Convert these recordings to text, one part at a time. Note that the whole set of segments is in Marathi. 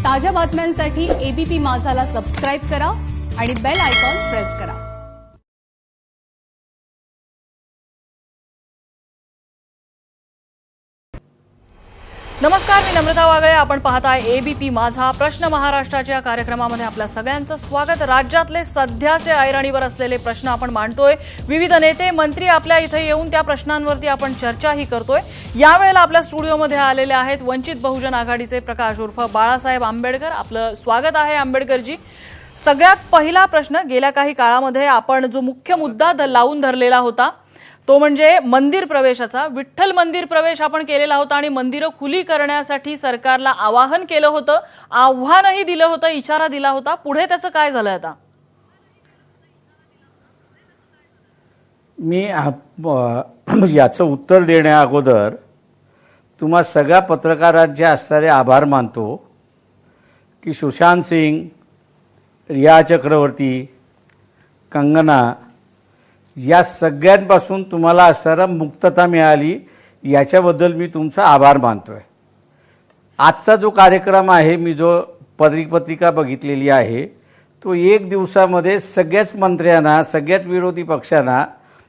ताज्या बातम्यांसाठी एबीपी माझाला सबस्क्राईब करा आणि बेल आयकॉन प्रेस करा। नमस्कार, मी नम्रता वागळे। आपण पाहताय एबीपी माझा प्रश्न महाराष्ट्राच्या कार्यक्रमामध्ये आपल्या सगळ्यांचं स्वागत। राज्यातले सध्याचे ऐरणीवर असलेले प्रश्न आपण मांडतोय। विविध नेते मंत्री आपल्या इथे येऊन त्या प्रश्नांवरती आपण चर्चाही करतोय। यावेळेला आपल्या स्टुडिओमध्ये आलेले आहेत वंचित बहुजन आघाडीचे प्रकाश उर्फ बाळासाहेब आंबेडकर। आपलं स्वागत आहे आंबेडकरजी। सगळ्यात पहिला प्रश्न, गेल्या काही काळामध्ये आपण जो मुख्य मुद्दा लावून धरलेला होता तो म्हणजे मंदिर प्रवेशाचा। विठ्ठल मंदिर प्रवेश आपण केलेला होता आणि मंदिरं खुली करण्यासाठी सरकारला आवाहन केलं होतं, आव्हानही दिलं होतं, इशारा दिला होता। पुढे त्याचं काय झालं आता? मी याचं उत्तर देण्या अगोदर तुम्हा सगळ्या पत्रकारांचे असणारे आभार मानतो की सुशांत सिंग, रिया चक्रवर्ती, कंगना या सगळ्यांपासून तुम्हाला असणारा मुक्तता मिळाली, याच्याबद्दल मी तुमचा आभार मानतोय। आजचा जो कार्यक्रम आहे, मी जो पत्रिका बघितलेली आहे, तो एक दिवसामध्ये सगळ्याच मंत्र्यांना, सगळ्याच विरोधी पक्षांना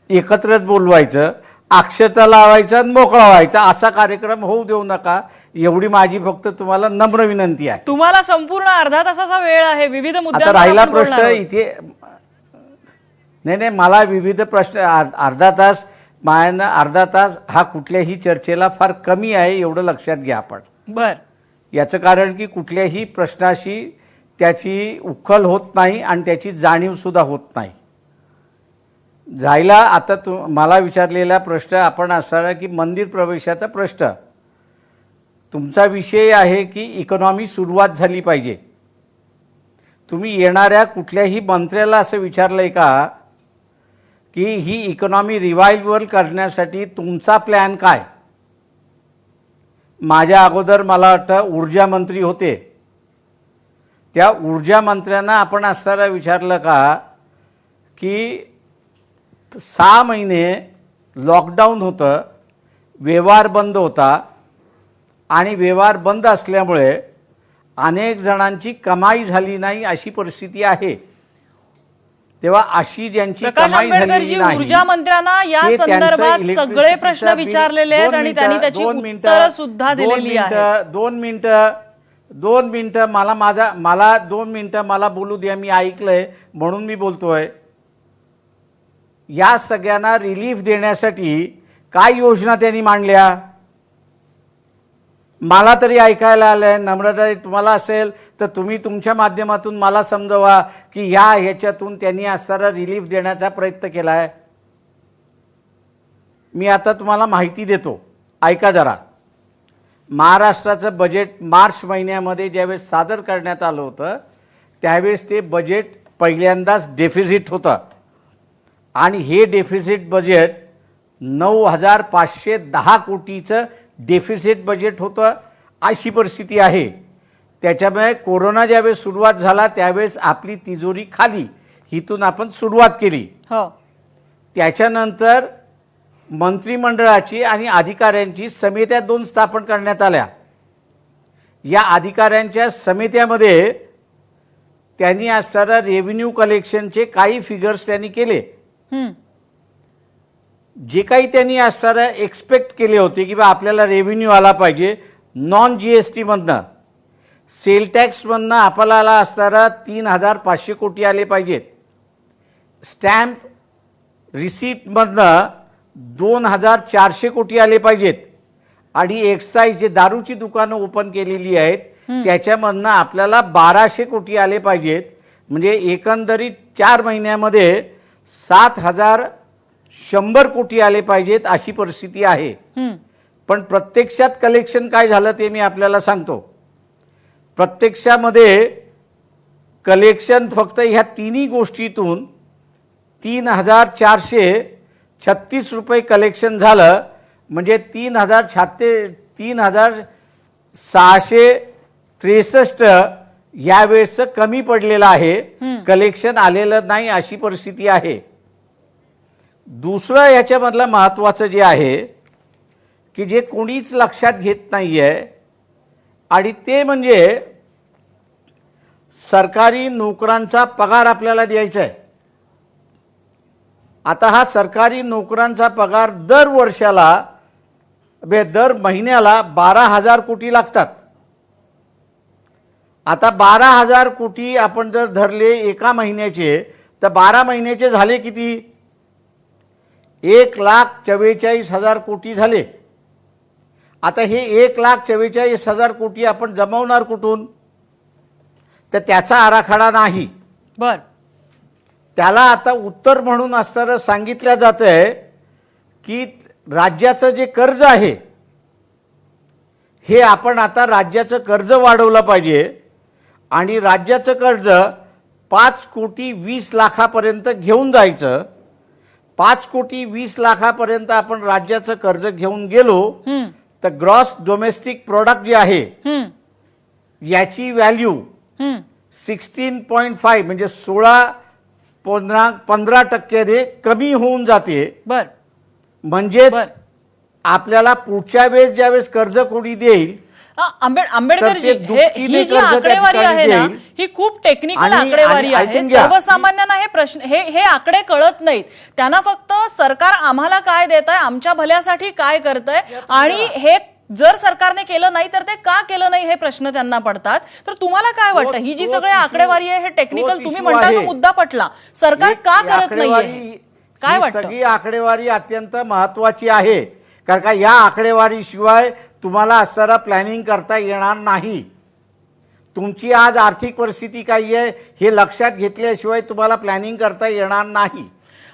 एकत्रच बोलवायचं, अक्षता लावायचं आणि मोकळा व्हायचा, असा कार्यक्रम होऊ देऊ नका, एवढी माझी फक्त तुम्हाला नम्र विनंती आहे। तुम्हाला संपूर्ण अर्धा तासाचा वेळ आहे विविध मुद्द्यांवर। आता राहिला प्रश्न इथे, नाही, मला विविध प्रश्न अर्धा तास, माझ्यानं अर्धा तास हा कुठल्याही चर्चेला फार कमी आहे, एवढं लक्षात घ्या आपण। बर, याचं कारण की कुठल्याही प्रश्नाशी त्याची उकल होत नाही आणि त्याची जाणीव सुद्धा होत नाही। जायला आता मला विचारलेला प्रश्न आपण असणारा की मंदिर प्रवेशाचा प्रश्न, तुमचा विषय आहे की इकॉनॉमी सुरुवात झाली पाहिजे। तुम्ही येणाऱ्या कुठल्याही मंत्र्याला असं विचारलंय का की ही इकॉनॉमी रिवाइव्हल करण्यासाठी तुमचा प्लॅन काय? माझ्या अगोदर मला वाटतं ऊर्जा मंत्री होते, त्या ऊर्जा मंत्र्यांना आपण असताना विचारलं का की 6 महिने लॉकडाऊन होतं, व्यवहार बंद होता आणि व्यवहार बंद असल्यामुळे अनेक जणांची कमाई झाली नाही अशी परिस्थिती आहे। तेव्हा अशी ज्यांची कमाई झाली नाही, ऊर्जा मंत्र्यांना या संदर्भात सगळे प्रश्न विचारलेले आहेत आणि त्यांनी त्याची उत्तरं सुद्धा दिलेली आहेत। 2 मिनिटं मला 2 मिनिटं मला बोलू द्या, मी ऐकलंय म्हणून मी बोलतोय। या सगळ्यांना रिलीफ देण्यासाठी काय योजना त्यांनी मांडल्या मला तरी ऐकायला आलंय। नम्रता, तुम्हाला असेल तर तुम्ही तुमच्या माध्यमातून मला समजवा की ह्याच्यातून त्यांनी असणारा रिलीफ देण्याचा प्रयत्न केलाय। मी आता तुम्हाला माहिती देतो, ऐका जरा। महाराष्ट्राचं बजेट मार्च महिन्यामध्ये ज्यावेळेस सादर करण्यात आलं होतं, त्यावेळेस ते बजेट पहिल्यांदाच डेफिसिट होतं आणि हे डेफिसिट बजेट 9,510 कोटीचं डेफिसिट बजेट होतं, अशी परिस्थिती आहे। त्याच्यामुळे कोरोना ज्यावेळेस सुरुवात झाला त्यावेळेस आपली तिजोरी खाली, हिथून आपण सुरुवात केली। त्याच्यानंतर मंत्रिमंडळाची आणि अधिकाऱ्यांची समित्या 2 स्थापन करण्यात आल्या। या अधिकाऱ्यांच्या समित्यामध्ये त्यांनी असणारा रेव्हेन्यू कलेक्शनचे काही फिगर्स त्यांनी केले। जे काही त्यांनी असणारा एक्सपेक्ट केले होते की बा आपल्याला रेव्हेन्यू आला पाहिजे, नॉन जीएसटी मधनं, सेल टॅक्स मधनं आपल्याला असणारा 3,500 कोटी आले पाहिजेत, स्टॅम्प रिसीट मधनं 2,400 कोटी आले पाहिजेत आणि एक्साईज जे दारूची दुकानं ओपन केलेली आहेत त्याच्यामधनं आपल्याला 1,200 कोटी आले पाहिजेत। म्हणजे एकंदरीत 4 महिन्यामध्ये 7,100 कोटी आले पाहिजेत अशी परिस्थिती आहे। पण प्रत्यक्षात कलेक्शन काय झालं ते मी आपल्याला सांगतो। प्रत्यक्षामध्ये कलेक्शन फक्त ह्या तिन्ही गोष्टीतून 3,436 रुपये कलेक्शन झालं, म्हणजे 3,663 यावेळेस कमी पडलेलं आहे, कलेक्शन आलेलं नाही अशी परिस्थिती आहे। दुसरं याच्यामधलं महत्त्वाचं जे आहे की जे कोणीच लक्षात घेत नाहीये आणि ते म्हणजे सरकारी नोकरांचा पगार आपल्याला द्यायचा आहे. आता हा सरकारी नोकरांचा पगार दर वर्षाला दर महिन्याला 12,000 कोटी लागतात. आता 12,000 कोटी आपण जर धरले एका महिन्याचे तर 12 महिन्याचे झाले किती? 1,44,000 कोटी झाले. आता हे 1,44,000 कोटी आपण जमवणार कुठून? तर त्याचा आराखडा नाही. बर, त्याला आता उत्तर म्हणून असताना सांगितलं जात आहे की राज्याचं जे कर्ज आहे हे आपण आता राज्याचं कर्ज वाढवलं पाहिजे आणि राज्याचं कर्ज 5,20,00,000पर्यंत घेऊन जायचं. 5,20,00,000पर्यंत आपण राज्याचं कर्ज घेऊन गेलो तर ग्रॉस डोमेस्टिक प्रोडक्ट जे आहे याची व्हॅल्यू 16.5 म्हणजे 16.15% कमी होऊन जाते. बर, म्हणजेच बर. आपल्याला पुढच्या वेळेस ज्यावेळेस कर्ज कोणी देईल आंबेडकरजी, तर ते दुपटीने ही जी कर्ज त्या आकडेवारी ठिकाणी आहे ना, देईल. ही खूप टेक्निकल आणि- आकडेवारी आणि आहे. ऐकून घ्या. सर्वसामान्यांना हे प्रश्न हे आकडे कळत नाहीत. त्यांना फक्त सरकार आम्हाला काय देत आहे, आमच्या भल्यासाठी काय करतंय, आणि हे जर सरकारने केलं नाही तर ते का केलं नाही हे प्रश्न त्यांना पडतात. तर तुम्हाला काय वाटतं, ही जी सगळी आकडेवारी आहे हे टेक्निकल, तुम्ही म्हणता तो मुद्दा पटला, सरकार का करत नाहीये, काय वाटतं? सगळी आकडेवारी अत्यंत महत्वाची आहे. कारण का या आकडेवारीशिवाय तुम्हाला असणारा प्लॅनिंग करता येणार नाही. तुमची आज आर्थिक परिस्थिती काय आहे हे लक्षात घेतल्याशिवाय तुम्हाला प्लॅनिंग करता येणार नाही.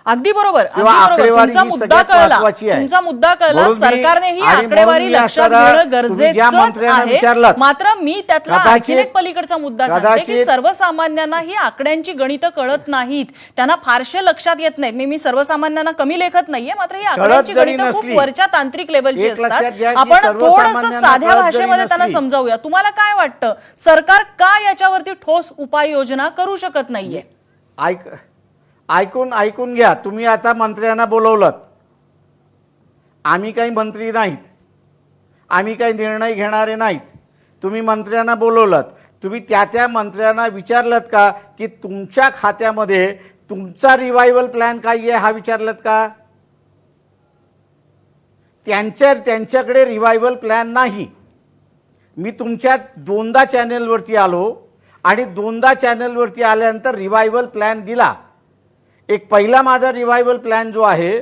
अगदी बरोबर, अगदी तेव्हा बरोबर. आकडेवारी तुमचा ही मुद्दा सगळ्यात कळला, महत्त्वाची आहे. तुमचा मुद्दा कळला. म्हणून मी- सरकारने ही आणि आकडेवारी म्हणून मी लक्षात असणारा घेणं तुम्ही ज्या गरजेचंच मंत्र्यांना आहे. विचारलात, मात्र मी त्यातला कदाचित- आणखी एक पलीकडचा मुद्दा सांगते की सर्वसामान्यांना ही आकड्यांची गणितं कळत नाहीत, त्यांना फारशे लक्षात येत नाहीत. मी सर्वसामान्यांना कमी लेखत नाहीये, मात्र ही आकड्यांची जरी गणितं खूप नसली, वरच्या तांत्रिक लेवलची एक लक्षात असतात. घ्या की आपण थोडंसं सर्वसामान्यांना साध्या कळत जरी भाषेमध्ये त्यांना नसली, समजावूया. तुम्हाला काय वाटतं, सरकार का याच्यावरती ठोस उपाययोजना करू शकत नाहीये? ऐकून घ्या. तुम्ही आता मंत्र्यांना बोलवलं, आम्ही काही मंत्री नाहीत, आम्ही काही निर्णय घेणारे नाहीत. तुम्ही मंत्र्यांना बोलवलं, तुम्ही त्या मंत्र्यांना विचारलं का की तुमच्या खात्यामध्ये तुमचा रिवायवल प्लॅन काय आहे हा विचारलं का? त्यांच्याकडे रिवायवल प्लॅन नाही. मी तुमच्या 2दा चॅनेलवरती आलो आणि 2दा चॅनेलवरती आल्यानंतर रिवायवल प्लॅन दिला. एक पहिला माझा रिवायवल प्लॅन जो आहे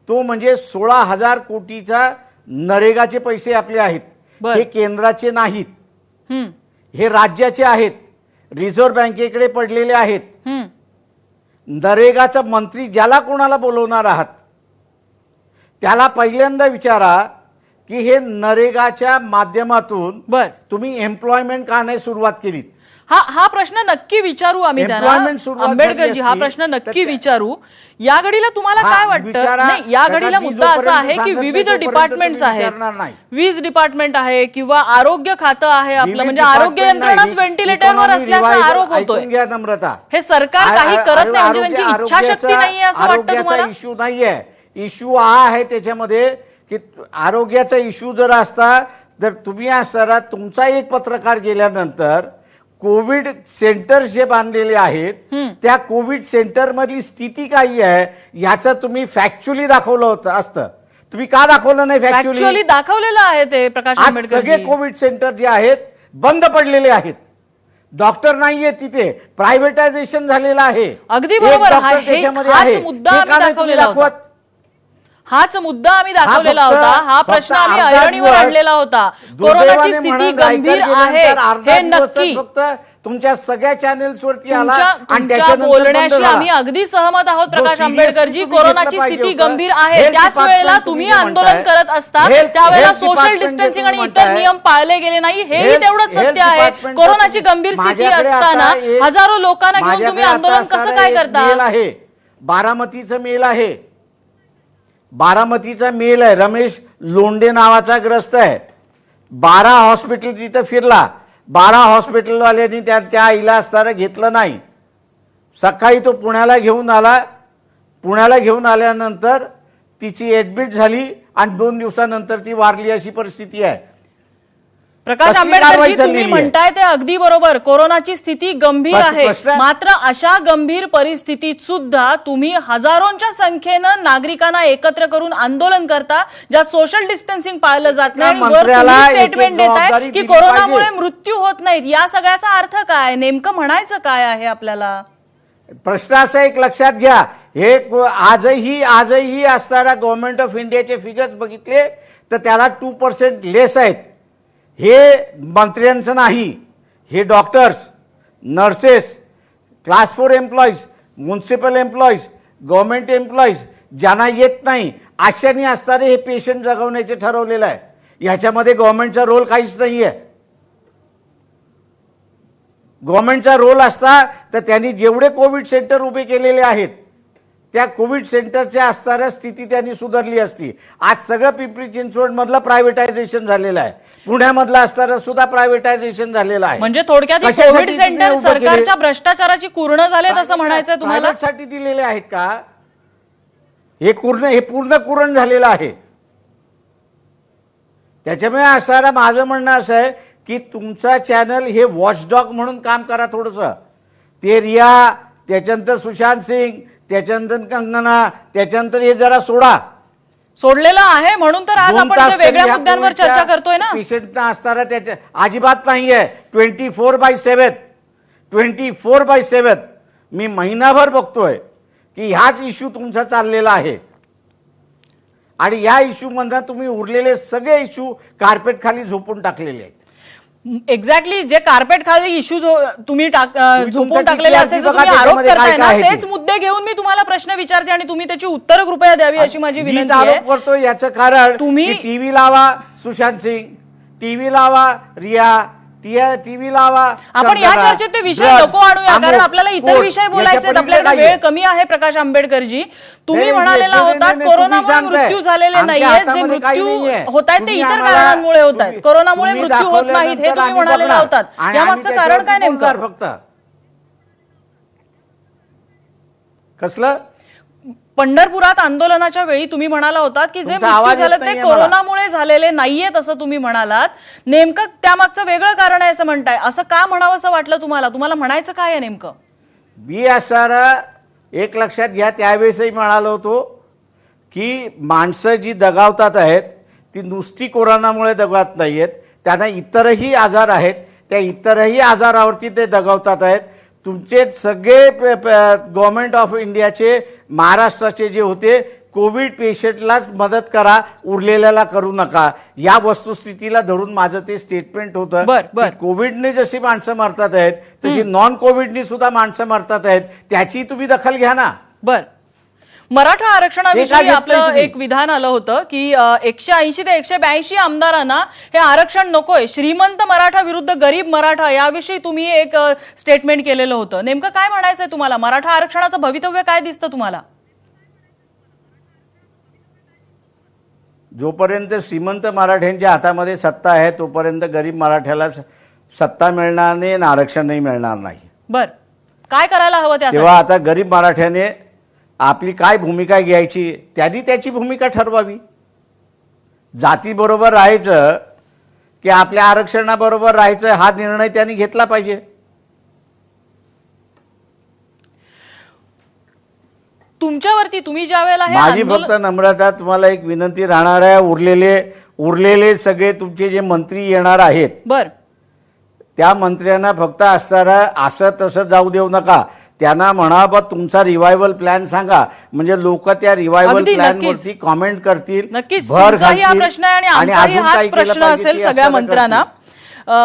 तो म्हणजे 16,000 कोटीचा नरेगाचे पैसे आपले आहेत. हे केंद्राचे नाहीत, हे राज्याचे आहेत, रिझर्व्ह बँकेकडे पडलेले आहेत. नरेगाचा मंत्री ज्याला कोणाला बोलवणार आहात त्याला पहिल्यांदा विचारा की हे नरेगाच्या माध्यमातून तुम्ही एम्प्लॉयमेंट का नाही सुरुवात केलीत. हा प्रश्न नक्की विचारू आम्ही त्यांना. आंबेडकरजी, हा प्रश्न नक्की विचारू. या घडीला तुम्हाला काय वाटतं? नाही, या घडीला मुद्दा असा आहे की विविध डिपार्टमेंट्स आहेत, वीज डिपार्टमेंट आहे किंवा आरोग्य खातं आहे आपलं, म्हणजे आरोग्य यंत्रणाच व्हेंटिलेटरवर असल्याचा आरोप होतोय. नम्रता, हे सरकार काही करत नाही, म्हणजे त्यांची इच्छाशक्ती नाहीये असं वाटतं तुम्हाला? इश्यू नाहीये. इश्यू हा आहे त्याच्यामध्ये की आरोग्याचा इश्यू जर असता, जर तुम्ही असताना तुमचा एक पत्रकार गेल्यानंतर कोविड सेंटर जे बांधलेले आहेत त्या कोविड सेंटर मधली स्थिती काय आहे याचं तुम्ही फॅक्च्युअली दाखवलं होतं असतं. तुम्ही का दाखवलं नाही? फॅक्च्युअली दाखवलेलं आहे ते प्रकाश आंबेडकर. सगळे कोविड सेंटर जे आहेत बंद पडलेले आहेत, डॉक्टर नाहीये तिथे, प्रायव्हेटायझेशन झालेलं आहे. अगदी बरोबर, हाच मुद्दा आम्ही दाखवलेला होता. हा प्रश्न आम्ही ऐरणीवर आणलेला होता. कोरोनाची स्थिती गंभीर आहे हे नक्की फक्त तुमच्या सगळ्या चॅनेल्सवरती आला आणि तुमच्या बोलण्याशी आम्ही अगदी सहमत आहोत प्रकाश आंबेडकरजी. कोरोनाची स्थिती गंभीर आहे, त्याच वेळेला तुम्ही आंदोलन करत असता त्यावेळेला सोशल डिस्टन्सिंग आणि इतर नियम पाळले गेले नाही, हेही तेवढंच सत्य आहे. कोरोनाची गंभीर स्थिती असताना हजारो लोकांना घेऊन तुम्ही आंदोलन कसं काय करता? बारामतीचं मेल आहे, बारामतीचा मेल आहे. रमेश लोंढे नावाचा ग्रस्त आहे. 12 हॉस्पिटल तिथं फिरला, 12 हॉस्पिटलवाल्यांनी त्या आईला असताना घेतलं नाही. सकाळी तो पुण्याला घेऊन आला, पुण्याला घेऊन आल्यानंतर तिची ऍडमिट झाली आणि 2 दिवसानंतर ती वारली, अशी परिस्थिती आहे. प्रकाश कसली आंबेडकर कारवाई जी तुम्ही चाललेली आहे? म्हणताय ते अगदी बरोबर. कोरोनाची स्थिती गंभीर आहे, प्रश्न- मात्र अशा गंभीर परिस्थितीत सुद्धा तुम्ही हजारोंच्या संख्येनं नागरिकांना एकत्र करून आंदोलन करता, ज्यात सोशल डिस्टन्सिंग पाळलं जात नाही आणि वर मंत्र्याला तुम्ही एक- एक स्टेटमेंट देताय जबाबदारी की दिली कोरोनामुळे पाहिजे. मृत्यू होत नाहीत. या सगळ्याचा अर्थ काय, नेमकं म्हणायचं काय आहे आपल्याला? प्रश्न असा एक लक्षात घ्या, हे आजही असताना गव्हर्नमेंट ऑफ इंडियाचे फिगर्स बघितले तर त्याला 2% लेस आहेत. हे मंत्र्यांचं नाही, हे doctors, nurses, class 4 employees, municipal employees, government employees ज्यांना येत नाही अशांनी असणारे हे पेशंट जगवण्याचे ठरवलेलं आहे. ह्याच्यामध्ये गव्हर्नमेंटचा रोल काहीच नाहीये. गव्हर्नमेंटचा रोल असता तर त्यांनी जेवढे कोविड सेंटर उभे केलेले आहेत त्या कोविड सेंटरच्या असणाऱ्या स्थिती त्यांनी सुधारली असती. आज सगळं पिंपरी चिंचवड मधलं प्रायव्हेटायझेशन झालेलं आहे, पुण्यामधलं असणारं सुद्धा प्रायव्हेटायझेशन झालेलं आहे. म्हणजे थोडक्यात हे कशासाठी कोविड तुम्ही सेंटर उभं केले? सरकारच्या भ्रष्टाचाराची कुर्ण झालेत असं म्हणायचंय तुम्हाला? साठी दिलेले आहेत का? हे पूर्ण कुरण झालेलं आहे. त्याच्यामुळे असणारा माझं म्हणणं असं आहे की तुमचा चॅनल हे वॉचडॉग म्हणून काम करा थोडंसं. ते रिया, त्याच्यानंतर सुशांत सिंग, त्याच्यानंतर कंगना, त्याच्यानंतर हे जरा सोडलेलं आहे म्हणून तर आज 2 आपण तास त्या वेगळ्या तरी या मुद्द्यांवर चर्चा करतोय ना. पेशंटना असणारा त्याच्या अजिबात नाहीये. 24/7 मी महिनाभर बघतोय की ह्याच इश्यू तुमचा चाललेला आहे आणि या इश्यू मधनं तुम्ही उरलेले सगळे इश्यू कार्पेट खाली झोपून टाकलेले आहेत. एक्झॅक्टली जे कार्पेट खाली इश्यू तुम्ही झोपून तुमच्या टाकलेले असे जो बघा तुम्ही आरोप त्याच्यामध्ये करताय काय ना, काय आहे तेच ते. मुद्दे घेऊन मी तुम्हाला प्रश्न विचारते आणि तुम्ही त्याची उत्तर कृपया द्यावी अशी माझी मी विनंती आरोप आहे. करतो याचं कारण तुम्ही- टीव्ही लावा सुशांत सिंग, टीव्ही लावा रिया, टीव्ही लावा. आपण या कंगना, चर्चेत ते विषय drugs, नको आणूया, कारण अमुक, आपल्याला इतर कोर्ट, विषय याच्या बोलायचे पलीकडे आपल्याकडे नाहीये. वेळ कमी आहे. प्रकाश आंबेडकरजी, तुम्ही नाही, म्हणालेला नाही, होता नाही, कोरोनामुळे तुम्ही सांगताय. मृत्यू झालेले आमच्या नाहीयेत, जे हातामध्ये काही मृत्यू नाहीये. होत आहेत ते तुम्ही इतर आम्हाला- कारणांमुळे होत आहेत, कोरोनामुळे तुम्ही मृत्यू होत नाहीत हे दाखवल्यानंतर तुम्ही आम्ही म्हणालेला बघणार. होतात. आणि यामागचं आम्ही कारण काय त्याच्यावरती नेमकं? बोलणार फक्त कसलं? पंढरपुरात आंदोलनाच्या वेळी तुम्ही म्हणाला होतात की जे तुमचा मृत्यू आवाज येत झाले ते नाहीये मला. कोरोनामुळे झालेले नाहीयेत असं तुम्ही म्हणालात. नेमकं त्यामागचं वेगळं कारण आहे असं म्हणताय. असं का म्हणावं असं वाटलं तुम्हाला? तुम्हाला म्हणायचं काय आहे नेमकं? मी असणारा एक लक्षात घ्या, त्यावेळेसही म्हणालो होतो की माणसं जी दगावतात आहेत ती नुसती कोरोनामुळे दगावत नाहीयेत, त्यांना इतरही आजार आहेत, त्या इतरही आजारावरती ते दगावतात आहेत. तुमचे सगळे गव्हर्नमेंट ऑफ इंडियाचे महाराष्ट्राचे जे होते कोविड पेशंटलाच मदत करा, उरलेल्याला करू नका, या वस्तुस्थितीला धरून माझं ते स्टेटमेंट होतं. बर. कोविडने जशी माणसं मरतात आहेत तशी नॉन कोविडनी सुद्धा माणसं मरतात आहेत, त्याची तुम्ही दखल घ्या ना. बर. मराठा ते आरक्षणाविषयी काय घेतलंय आपलं तुम्ही? एक विधान आलं होतं की 180 ते 182 आमदारांना हे आरक्षण नकोय, श्रीमंत मराठा विरुद्ध गरीब मराठा याविषयी तुम्ही एक स्टेटमेंट केलेलं होतं. नेमकं काय म्हणायचंय तुम्हाला? मराठा आरक्षणाचं भवितव्य काय दिसतं तुम्हाला? जोपर्यंत श्रीमंत मराठ्यांच्या हातामध्ये सत्ता आहे तोपर्यंत गरीब मराठ्याला सत्ता मिळणार नाही आणि आरक्षणही मिळणार नाही. बर. काय करायला हवं त्यासाठी? तेव्हा आता गरीब मराठ्याने आपली काय भूमिका घ्यायची त्यांनी त्याची भूमिका ठरवावी. जातीबरोबर राहायचं की आपल्या आरक्षणाबरोबर राहायचं हा निर्णय त्यांनी घेतला पाहिजे. तुमच्यावरती तुम्ही ज्या वेळेला हे माझी आंदोलन- फक्त नम्रता तुम्हाला एक विनंती राहणार आहे, उरलेले सगळे तुमचे जे मंत्री येणार आहेत बर त्या मंत्र्यांना फक्त असं तसं जाऊ देऊ नका. त्यांना म्हणा बा तुमचा रिवायवल प्लॅन सांगा, म्हणजे लोक त्या रिवायवल अगदी, प्लॅन नक्कीच. वरती कॉमेंट करतील, नक्कीच भर तुमचाही हा घालतील प्रश्न आहे आणि आणि आमचाही अजून हाच काही केलं प्रश्न पाहिजे असेल ते सगळ्या असं मंत्र्यांना. करतील.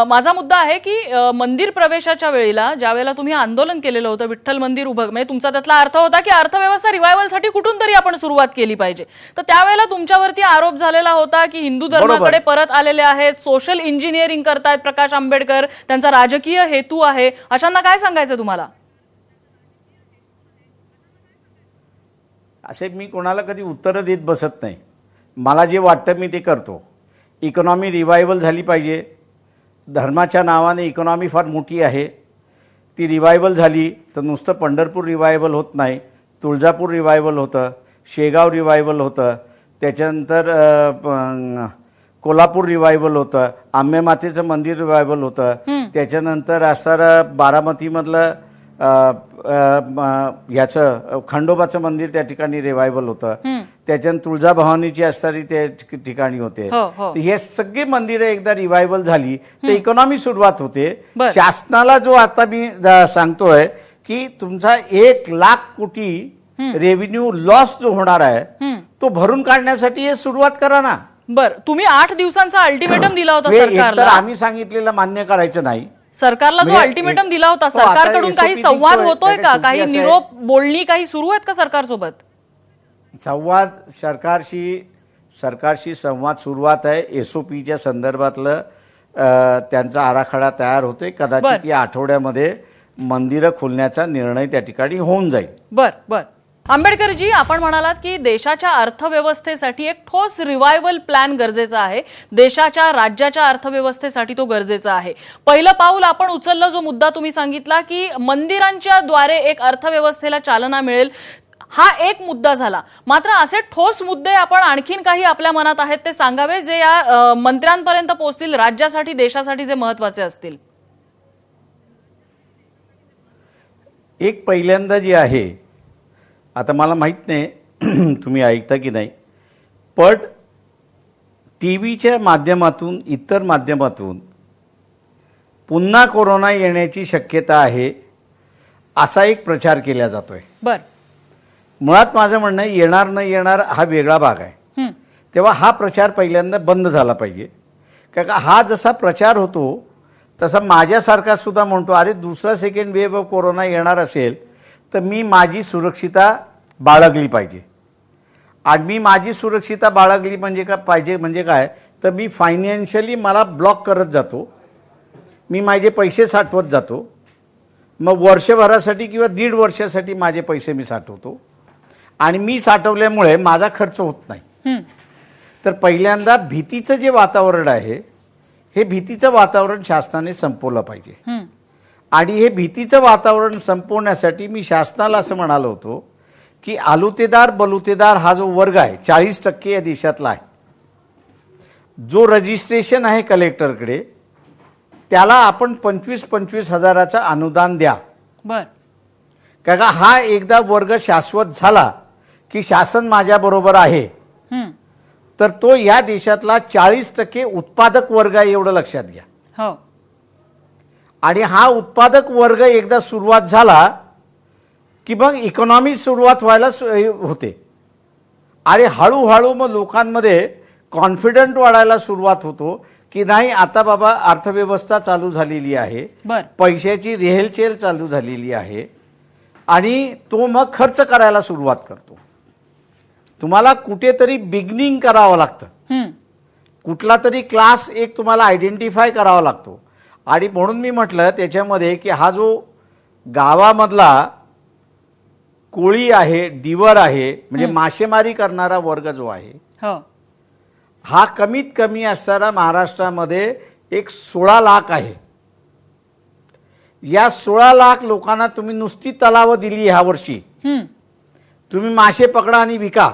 माझा मुद्दा आहे की मंदिर प्रवेशाच्या वेळेला ज्या वेळेला तुम्ही आंदोलन केलेलं होतं विठ्ठल मंदिर उभं, म्हणजे तुमचा त्यातला अर्थ होता की अर्थव्यवस्था रिवायवलसाठी कुठून तरी आपण सुरुवात केली पाहिजे. तर त्यावेळेला तुमच्यावरती आरोप झालेला होता की हिंदू धर्माकडे परत आलेले आहेत, सोशल इंजिनिअरिंग करतायत प्रकाश आंबेडकर, त्यांचा राजकीय हेतू आहे. अशांना काय सांगायचं तुम्हाला? असे मी कोणाला कधी उत्तरं देत बसत नाही. मला जे वाटतं मी ते करतो. इकॉनॉमी रिवायवल झाली पाहिजे. धर्माच्या नावाने इकॉनॉमी फार मोठी आहे, ती रिवायवल झाली तर नुसतं पंढरपूर रिवायवल होत नाही, तुळजापूर रिवायवल होतं, शेगाव रिवायवल होतं, त्याच्यानंतर कोल्हापूर रिवायवल होतं, आंबे मातेचं मंदिर रिवायवल होतं, त्याच्यानंतर असणारं बारामतीमधलं याचं खंडोबाचं मंदिर त्या ठिकाणी रिवायवल होतं, त्याच्यानंतर तुळजाभवानीची असणारी त्या ठिकाणी होते. हो, हो. तर हे सगळी मंदिरं एकदा रिवायवल झाली तर इकॉनॉमी सुरुवात होते. बर. शासनाला जो आता मी सांगतोय की तुमचा 1,00,000 कोटी रेव्हेन्यू लॉस जो होणार आहे तो भरून काढण्यासाठी हे सुरुवात करा ना. बर, तुम्ही 8 दिवसांचा अल्टिमेटम दिला होता हे एकतर सरकारला. आम्ही सांगितलेलं मान्य करायचं नाही. सरकारला जो म्हणजे अल्टिमेटम एक- दिला होता, हो, आता सरकारकडून काही SOP संवाद निघतोय, होतोय का? त्याच्या काही शेवटी असं आहे. निरोप बोलणी काही सुरू आहेत का सरकारसोबत? संवाद सरकारशी संवाद सुरुवात आहे. एसओपीच्या संदर्भातलं त्यांचा आराखडा तयार होतोय. कदाचित बर. या आठवड्यामध्ये मंदिरं खोलण्याचा निर्णय त्या ठिकाणी होऊन जाईल. बर बर. आंबेडकरजी, आपण म्हणालात की देशाच्या अर्थव्यवस्थेसाठी एक ठोस रिवायवल प्लॅन गरजेचा आहे. देशाच्या, राज्याच्या अर्थव्यवस्थेसाठी तो गरजेचा आहे. पहिलं पाऊल आपण उचललं, जो मुद्दा तुम्ही सांगितला की मंदिरांच्या द्वारे एक अर्थव्यवस्थेला चालना मिळेल, हा एक मुद्दा झाला. मात्र असे ठोस मुद्दे आपण आणखीन काही आपल्या मनात आहेत ते सांगावे, जे या मंत्र्यांपर्यंत पोहोचतील, राज्यासाठी, देशासाठी जे महत्वाचे असतील. एक पहिल्यांदा जी आहे, आता मला माहीत नाही तुम्ही ऐकता की नाही, पण टीव्हीच्या माध्यमातून, इतर माध्यमातून पुन्हा कोरोना येण्याची शक्यता आहे असा एक प्रचार केला जातोय. बर. मुळात माझं म्हणणं आहे, येणार न येणार हा वेगळा भाग आहे. तेव्हा हा प्रचार पहिल्यांदा बंद झाला पाहिजे. कारण का हा जसा प्रचार होतो तसा माझ्यासारखा सुद्धा म्हणतो, अरे दुसरा सेकंड वेव्ह ऑफ कोरोना येणार असेल तर मी माझी सुरक्षितता बाळगली पाहिजे. आणि मी माझी सुरक्षितता बाळगली म्हणजे का पाहिजे म्हणजे काय, तर मी फायनान्शियली मला ब्लॉक करत जातो, मी माझे पैसे साठवत जातो, मग वर्षभरासाठी किंवा 1.5 वर्षासाठी माझे पैसे मी साठवतो आणि मी साठवल्यामुळे माझा खर्च होत नाही. तर पहिल्यांदा भीतीचं जे वातावरण आहे, हे भीतीचं वातावरण शासनाने संपवलं पाहिजे. आणि हे भीतीचं वातावरण संपवण्यासाठी मी शासनाला असं म्हणालो होतो की आलुतेदार बलुतेदार हा जो वर्ग आहे, 40% या देशातला आहे, जो रजिस्ट्रेशन आहे कलेक्टरकडे, त्याला आपण 25-25 हजाराचं अनुदान द्या. बर. कारण का हा एकदा वर्ग शाश्वत झाला की शासन माझ्याबरोबर आहे, तर तो या देशातला 40% उत्पादक वर्ग आहे, एवढं लक्षात घ्या. हो. आणि हा उत्पादक वर्ग एकदा सुरुवात झाला की मग इकॉनॉमी सुरुवात व्हायला होते. आणि हळूहळू मग लोकांमध्ये कॉन्फिडंट वाढायला सुरुवात होतो की नाही, आता बाबा अर्थव्यवस्था चालू झालेली आहे, बर. पैशाची रेहेलचेल चालू झालेली आहे, आणि तो मग खर्च करायला सुरुवात करतो. तुम्हाला कुठेतरी बिगनिंग करावं लागतं, कुठला तरी क्लास एक तुम्हाला आयडेंटिफाय करावा लागतो. आणि म्हणून मी म्हटलं त्याच्यामध्ये की हा जो गावामधला कोळी आहे, डिवर आहे, म्हणजे मासेमारी करणारा वर्ग जो आहे, हो. हा कमीत कमी असणारा महाराष्ट्रामध्ये एक 16 लाख आहे. या 16 लाख लोकांना तुम्ही नुसती तलावं दिली ह्या वर्षी, तुम्ही मासे पकडा आणि विका,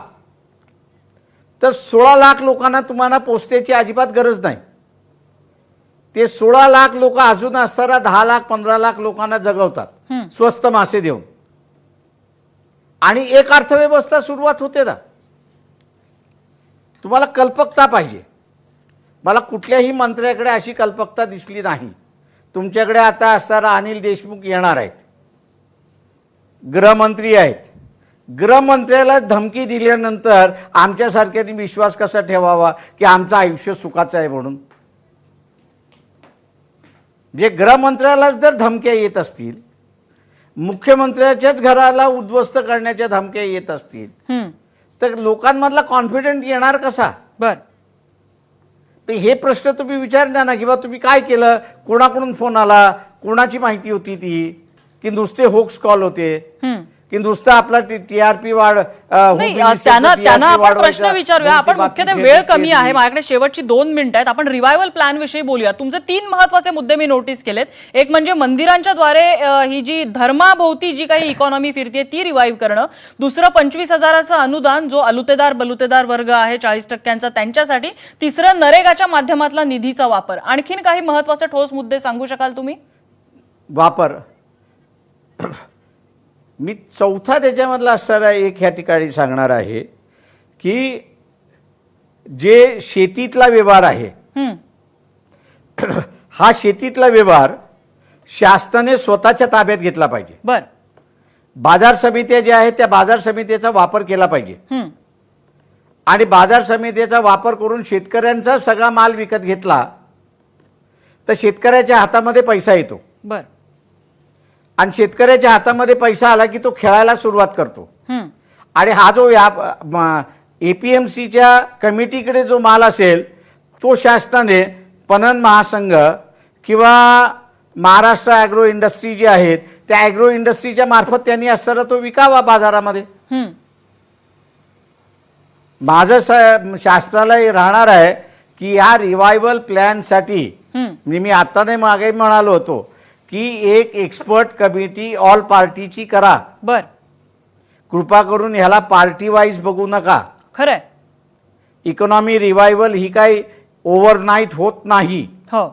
तर 16 लाख लोकांना तुम्हाला पोचण्याची अजिबात गरज नाही. ते 16 लाख लोक अजून असणारा 10 लाख 15 लाख लोकांना जगवतात स्वस्त मासे देऊन, आणि एक अर्थव्यवस्था सुरुवात होते ना. तुम्हाला कल्पकता पाहिजे. मला कुठल्याही मंत्र्याकडे अशी कल्पकता दिसली नाही. तुमच्याकडे आता असणारा अनिल देशमुख येणार आहेत, गृहमंत्री आहेत. गृहमंत्र्याला धमकी दिल्यानंतर आमच्यासारख्यांनी विश्वास कसा ठेवावा की आमचं आयुष्य सुखाचं आहे म्हणून? जे गृहमंत्र्यालाच जर धमक्या येत असतील, मुख्यमंत्र्याच्याच घराला उद्ध्वस्त करण्याच्या धमक्या येत असतील, तर लोकांमधला कॉन्फिडंट येणार कसा? बर. तर हे प्रश्न तुम्ही विचारता ना, किंवा तुम्ही काय केलं, कोणाकडून फोन आला, कोणाची माहिती होती ती, की नुसते होक्स कॉल होते. की नुसतं आपला टीआरपी वाढ नाही त्यांना आपण प्रश्न विचारूया. आपण मुख्यतः वेळ कमी आहे, माझ्याकडे शेवटची 2 मिनिटं आहेत. आपण रिवायवल प्लॅन विषयी बोलूया. तुमचे 3 महत्वाचे मुद्दे मी नोटीस केलेत. एक म्हणजे मंदिरांच्या द्वारे ही जी धर्माभोवती जी काही इकॉनॉमी फिरते ती रिवाईव्ह करणं. दुसरं 25,000चं अनुदान जो बलुतेदार वर्ग आहे 40% त्यांच्यासाठी. तिसरं नरेगाच्या माध्यमातला निधीचा वापर. आणखीन काही महत्वाचे ठोस मुद्दे सांगू शकाल तुम्ही? वापर मी चौथा त्याच्यामधला असणारा एक ह्या ठिकाणी सांगणार आहे की जे शेतीतला व्यवहार आहे हा शेतीतला व्यवहार शासनाने स्वतःच्या ताब्यात घेतला पाहिजे. बर. बाजार समित्या ज्या आहेत त्या बाजार समित्याचा वापर केला पाहिजे आणि बाजार समित्याचा वापर करून शेतकऱ्यांचा सगळा माल विकत घेतला तर शेतकऱ्याच्या हातामध्ये पैसा येतो. बर. आणि शेतकऱ्याच्या हातामध्ये पैसा आला की तो खेळायला सुरुवात करतो. आणि हा जो एपीएमसीच्या कमिटीकडे जो माल असेल तो शासनाने पणन महासंघ किंवा महाराष्ट्र ॲग्रो इंडस्ट्री जी आहेत त्या ॲग्रो इंडस्ट्रीच्या मार्फत त्यांनी असताना तो विकावा बाजारामध्ये. माझं शासनाला राहणार आहे की या रिवायवल प्लॅनसाठी मी आता नाही मागे म्हणालो होतो की एक एक्सपर्ट कमिटी ऑल पार्टीची करा. बर. कृपा करून ह्याला पार्टी वाईज बघू नका. खरंय. इकॉनॉमी रिवायवल ही काही ओव्हरनाईट होत नाही. हो.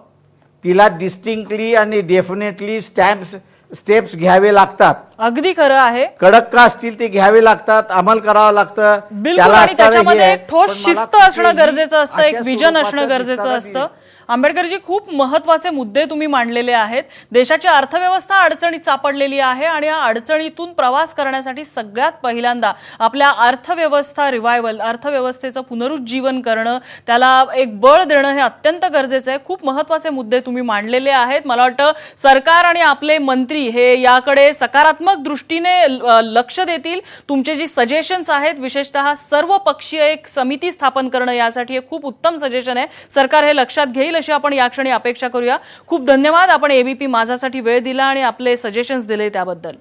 तिला डिस्टिंक्टली आणि डेफिनेटली स्टेप्स घ्यावे लागतात. अगदी खरं आहे. कडक का असतील ते घ्यावे लागतात, अंमल करावं लागतं. बिलकुल. आणि त्याच्यामध्ये एक ठोस शिस्त असणं गरजेचं असतं, एक विजन असणं गरजेचं असतं. आंबेडकरजी, खूप महत्वाचे मुद्दे तुम्ही मांडलेले आहेत. देशाची अर्थव्यवस्था अडचणीत सापडलेली आहे आणि या अडचणीतून प्रवास करण्यासाठी सगळ्यात पहिल्यांदा आपल्या अर्थव्यवस्थेचं पुनरुज्जीवन करणं, त्याला एक बळ देणं हे अत्यंत गरजेचं आहे. खूप महत्वाचे मुद्दे तुम्ही मांडलेले आहेत. मला वाटतं सरकार आणि आपले मंत्री हे याकडे सकारात्मक दृष्टीने लक्ष देतील. तुमचे जी सजेशन्स आहेत, विशेषतः सर्वपक्षीय एक समिती स्थापन करणं, यासाठी हे खूप उत्तम सजेशन आहे. सरकार हे लक्षात घेईल अशी आपण या क्षणी अपेक्षा करूया. खूप धन्यवाद. आपण एबीपी माझासाठी वेळ दिला आणि आपले सजेशन्स दिले त्याबद्दल.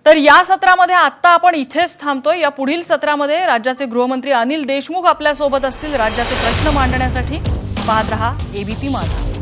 तर या सत्रामध्ये आता आपण इथेच थांबतोय. या पुढील सत्रामध्ये राज्याचे गृहमंत्री अनिल देशमुख आपल्या सोबत असतील राज्याचे प्रश्न मांडण्यासाठी. पाहत रहा एबीपी माझा.